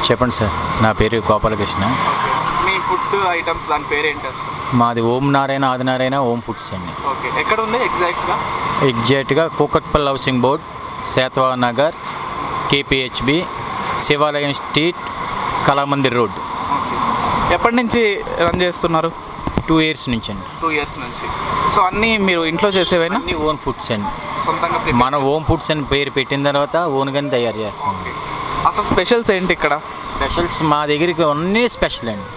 చెప్పండి సార్. నా పేరు గోపాలకృష్ణ. మీ ఫుడ్ ఐటమ్స్ దాని పేరు ఏంటి అసలు? మాది ఓం నారాయణ ఆదినారాయణ ఓం ఫుడ్స్ అండి. ఓకే, ఎక్కడ ఉంది ఎగ్జాక్ట్గా Kukatpally housing board, Sethwa Nagar, KPHB, Shivalayam street, Kalamandir road. ఎప్పటి నుంచి రన్ చేస్తున్నారు? 2 years నుంచి అండి. 2 years నుంచి. సో అన్నీ మీరు ఇంట్లో చేసేవేనా? అన్ని ఓన్ ఫుడ్స్ అండి. సొంతంగా మన ఓం ఫుడ్స్ అని పేరు పెట్టిన తర్వాత ఓన్గానే తయారు చేస్తాం. అసలు స్పెషల్స్ ఏంటి ఇక్కడ? స్పెషల్స్ మా దగ్గరికి అన్నీ స్పెషల్ అండి.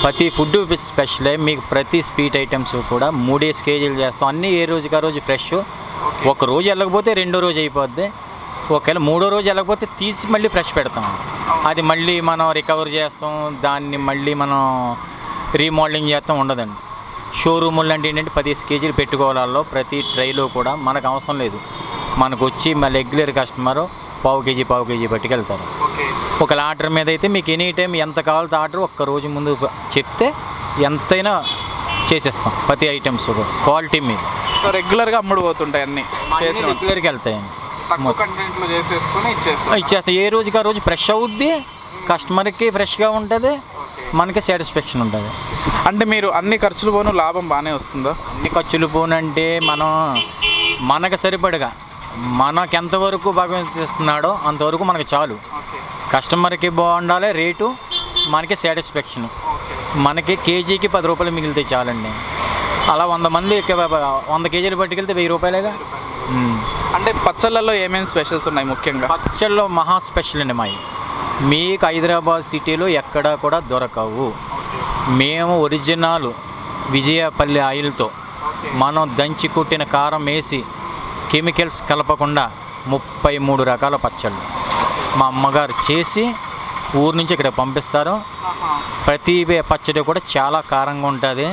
ప్రతి ఫుడ్ స్పెషలే. మీకు ప్రతి స్వీట్ ఐటమ్స్ కూడా 3 kgs చేస్తాం. అన్నీ ఏ రోజుకి ఆ రోజు ఫ్రెష్. ఒక రోజు వెళ్ళకపోతే 2వ రోజు అయిపోద్ది. ఒకవేళ 3వ రోజు వెళ్ళకపోతే తీసి మళ్ళీ ఫ్రెష్ పెడతాం. అది మళ్ళీ మనం రికవర్ చేస్తాం, దాన్ని మళ్ళీ మనం రీమోడలింగ్ చేస్తాం ఉండదండి. షోరూములు అంటే ఏంటంటే 10 kgs పెట్టుకోవాలో ప్రతి ట్రైలో కూడా మనకు అవసరం లేదు. మనకు వచ్చి మా రెగ్యులర్ కస్టమరు పావు కేజీ పట్టుకెళ్తారు. ఒక ఆర్డర్ మీద అయితే మీకు ఎనీ టైం ఎంత కావాలో ఆర్డర్ ఒక్క రోజు ముందు చెప్తే ఎంతైనా చేసేస్తాం. ప్రతి ఐటమ్స్ క్వాలిటీ మీద. సో రెగ్యులర్గా అమ్ముడు పోతుంటాయి అన్నీ, రెగ్యులర్గా వెళ్తాయండి. ఇచ్చేస్తాం. ఏ రోజుకి ఆ రోజు ఫ్రెష్ అవుద్ది, కస్టమర్కి ఫ్రెష్గా ఉంటుంది, మనకి సాటిస్ఫాక్షన్ ఉంటుంది. అంటే మీరు అన్ని ఖర్చులు పోను లాభం బాగానే వస్తుందా? అన్ని ఖర్చులు పోనంటే మనకు సరిపడగా మనకు ఎంతవరకు భగవంతున్నాడో అంతవరకు మనకు చాలు. కస్టమర్కి బాగుండాలి రేటు, మనకి సాటిస్ఫాక్షన్. మనకి కేజీకి 10 రూపాయలు మిగిలితే చాలండి. అలా 100 మంది 100 kgs పట్టుకెళ్తే 1000 రూపాయలేగా. అంటే పచ్చళ్ళల్లో ఏమేమి స్పెషల్స్ ఉన్నాయి ముఖ్యంగా? పచ్చళ్ళలో మహా స్పెషల్ అండి మావి. మీకు హైదరాబాద్ సిటీలో ఎక్కడా కూడా దొరకవు. మేము ఒరిజినల్ విజయపల్లి ఆయిల్తో మనం దంచి కొట్టిన కారం వేసి కెమికల్స్ కలపకుండా 33 రకాల పచ్చళ్ళు మా అమ్మగారు చేసి ఊరు నుంచి ఇక్కడ పంపిస్తారు. ప్రతి పచ్చడి కూడా చాలా కారంగా ఉంటుంది,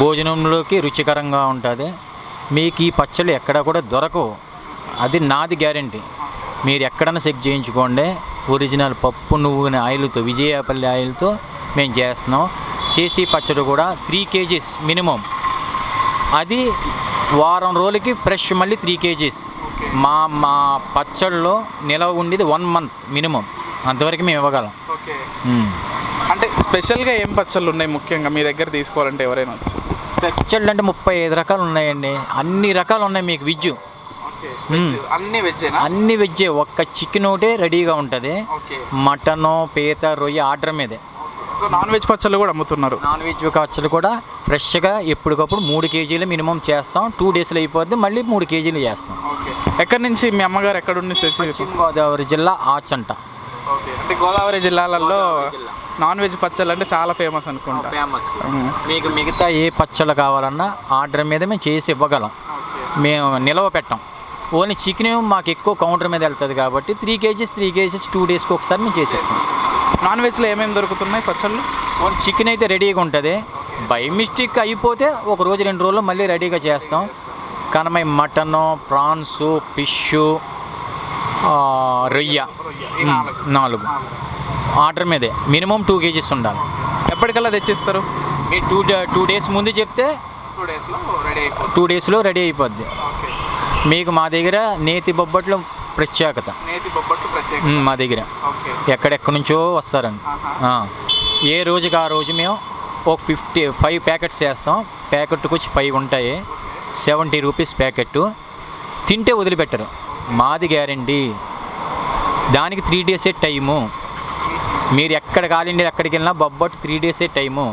భోజనంలోకి రుచికరంగా ఉంటుంది. మీకు ఈ పచ్చళ్ళు ఎక్కడా కూడా దొరకవు, అది నాది గ్యారంటీ. మీరు ఎక్కడైనా చెక్ చేయించుకోండి. ఒరిజినల్ పప్పు నువ్వుని ఆయిల్తో, విజయపల్లి ఆయిల్తో మేము చేస్తున్నాం. చేసి పచ్చడి కూడా 3 kgs మినిమం. అది వారం రోజులకి ఫ్రెష్ మళ్ళీ 3 kgs. మా పచ్చళ్ళలో నిలవ ఉండేది 1 month మినిమం, అంతవరకు మేము ఇవ్వగలం. అంటే స్పెషల్గా ఏం పచ్చళ్ళు ఉన్నాయి ముఖ్యంగా మీ దగ్గర తీసుకోవాలంటే ఎవరైనా వచ్చి? పచ్చళ్ళు అంటే 35 రకాలు ఉన్నాయండి. అన్ని రకాలు ఉన్నాయి మీకు. వెజ్ అన్ని వెజ్జే. ఒక్క చికెన్ ఒకటే రెడీగా ఉంటుంది. మటను, పీత, రొయ్య ఆర్డర్ మీదే. సో నాన్ వెజ్ పచ్చళ్ళు కూడా అమ్ముతున్నారు? నాన్ వెజ్ పచ్చళ్ళు కూడా ఫ్రెష్గా ఎప్పటికప్పుడు 3 kgs మినిమం చేస్తాం. 2 daysలో అయిపోద్ది, మళ్ళీ 3 kgs చేస్తాం. ఎక్కడి నుంచి మీ అమ్మగారు ఎక్కడుండి తెచ్చి? పశ్చిమ గోదావరి జిల్లా ఆచంట. అంటే గోదావరి జిల్లాలలో నాన్ వెజ్ పచ్చళ్ళు అంటే చాలా ఫేమస్ అనుకుంటా. మీకు మిగతా ఏ పచ్చళ్ళు కావాలన్నా ఆర్డర్ మీద మేము చేసి ఇవ్వగలం. మేము నిలవ పెట్టాం. ఓన్లీ చికెన్ మాకు ఎక్కువ కౌంటర్ మీద వెళ్తుంది కాబట్టి 3 kgs 2 daysకి ఒకసారి మేము చేసేస్తాం. నాన్ వెజ్లో ఏమేమి దొరుకుతున్నాయి పచ్చళ్ళు? ఓన్లీ చికెన్ అయితే రెడీగా ఉంటుంది. బై మిస్టేక్ అయిపోతే 1 రోజు 2 రోజుల్లో మళ్ళీ రెడీగా చేస్తాం. కానీ మటను, ప్రాన్స్, ఫిష్, రొయ్య 4 ఆర్డర్ మీదే. మినిమం 2 kgs ఉండాలి. ఎప్పటికల్లా తెచ్చిస్తారు? మీరు 2 days ముందు చెప్తే 2 daysలో రెడీ అయిపోద్ది. మీకు మా దగ్గర నేతి బొబ్బట్లు ప్రత్యేకత. మా దగ్గర ఎక్కడెక్కడి నుంచో వస్తారండి. ఏ రోజుకి ఆ రోజు మేము ఒక 5 ప్యాకెట్స్ చేస్తాం. ప్యాకెట్కి వచ్చి 5 ఉంటాయి. 70 రూపీస్ ప్యాకెట్. తింటే వదిలిపెట్టరు, మాది గ్యారంటీ. దానికి 3 days టైము. మీరు ఎక్కడ కాలిండి ఎక్కడికి వెళ్ళినా బొబ్బట్టు 3 days టైము.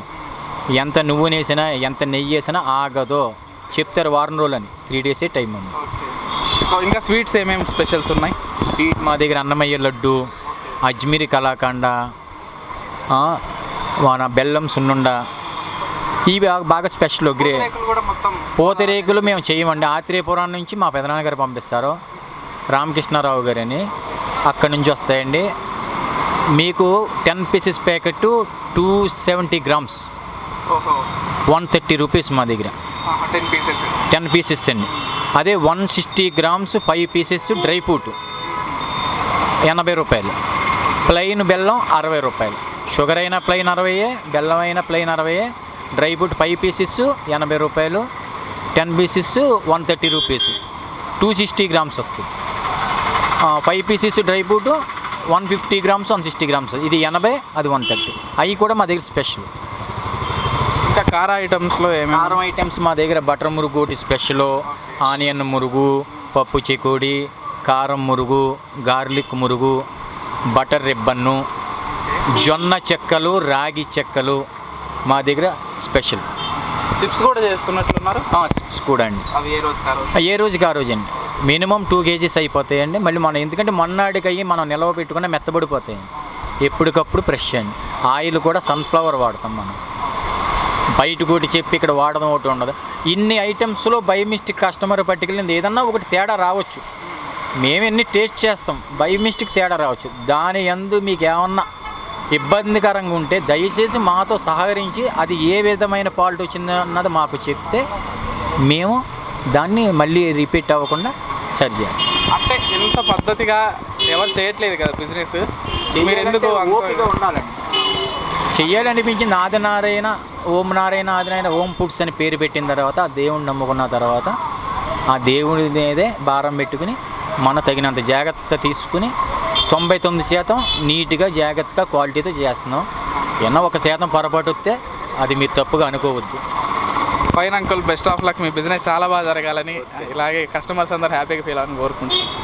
ఎంత నువ్వు వేసినా ఎంత నెయ్యి వేసినా ఆగదో. చెప్తారు వారం రోజులు అని. 3 days టైం ఉంది. సో ఇంకా స్వీట్స్ ఏమేమి స్పెషల్స్ ఉన్నాయి? స్వీట్ మా దగ్గర అన్నమయ్య లడ్డు, అజ్మీరి కలాకండ, బెల్లం సున్నుండ, ఇవి బాగా స్పెషల్. పూతరేకులు మేము చేయమండి. ఆత్రేయపురం నుంచి మా పెదనాన్నగారు పంపిస్తారు, రామకృష్ణారావు గారు అని. అక్కడి నుంచి వస్తాయండి. మీకు 10 pieces ప్యాకెట్ 270 grams 130 రూపీస్ మా దగ్గర. 10 pieces అండి. అదే 160 grams 5 pieces డ్రై ఫ్రూట్ 80 రూపాయలు. ప్లెయిన్ బెల్లం 60 రూపాయలు. షుగర్ అయినా ప్లెయిన్ 60, బెల్లం అయినా ప్లెయిన్ 60. డ్రై ఫ్రూట్ 5 pieces 80 రూపాయలు. 10 pieces 130 రూపీస్. 260 grams వస్తుంది. 5 pieces dry fruit 150 grams 160 grams, ఇది 80, అది 130. అవి కూడా మా దగ్గర స్పెషల్. ఇంకా కార ఐటమ్స్లో ఏమేమి? కారం ఐటమ్స్ మా దగ్గర బటర్ మురుగు ఒకటి స్పెషల్, ఆనియన్ మురుగు, పప్పు చెకోడి, కారం మురుగు, గార్లిక్ మురుగు, బటర్ రిబ్బన్ను, జొన్న చెక్కలు, రాగి చెక్కలు మా దగ్గర స్పెషల్. చిప్స్ కూడా చేస్తున్నట్లున్నారు. చిప్స్ కూడా అండి. అవి ఏ రోజు కారు? ఏ రోజుకి ఆ రోజు అండి. మినిమం 2 kgs అయిపోతాయండి. మళ్ళీ మనం ఎందుకంటే మొన్నటికి అయ్యి మనం నిల్వ పెట్టుకున్న మెత్తబడిపోతాయండి. ఎప్పటికప్పుడు ఫ్రెష్ అండి. ఆయిల్ కూడా సన్ఫ్లవర్ వాడతాం మనం. బయట కూడా చెప్పి ఇక్కడ వాడడం ఒకటి ఉండదు. ఇన్ని ఐటమ్స్లో బై మిస్టేక్ కస్టమర్ పట్టుకెళ్ళింది ఏదన్నా ఒకటి తేడా రావచ్చు. మేము ఎన్ని టేస్ట్ చేస్తాం, బై మిస్టేక్ తేడా రావచ్చు. దాని యందు మీకు ఏమన్నా ఇబ్బందికరంగా ఉంటే దయచేసి మాతో సహకరించి అది ఏ విధమైన ఫాల్ట్ వచ్చిందో అన్నది మాకు చెప్తే మేము దాన్ని మళ్ళీ రిపీట్ అవ్వకుండా సరి చేస్తాం. అంటే ఇంత పద్ధతిగా ఎవరు చేయట్లేదు కదా బిజినెస్, మీరు ఎందుకు ఓపిక ఉండాలండి. చెయ్యాలనిపించింది. ఆదినారాయణ, ఓం నారాయణ, ఆదినారాయణ, ఓం ఫుడ్స్ అని పేరు పెట్టిన తర్వాత ఆ దేవుడిని నమ్ముకున్న తర్వాత ఆ దేవుడి మీదే భారం పెట్టుకుని మన తగినంత జాగ్రత్త తీసుకుని 99% నీట్గా జాగ్రత్తగా క్వాలిటీతో చేస్తున్నాం. ఏమన్నా 1% పొరపాటు వస్తే అది మీరు తప్పుగా అనుకోవద్దు. Fine uncle, best of luck. Me business చాలా బాగా జరగాలని, ఇలాగే కస్టమర్స్ అందరూ హ్యాపీగా ఫీల్ అవ్వాలని కోరుకుంటున్నాను.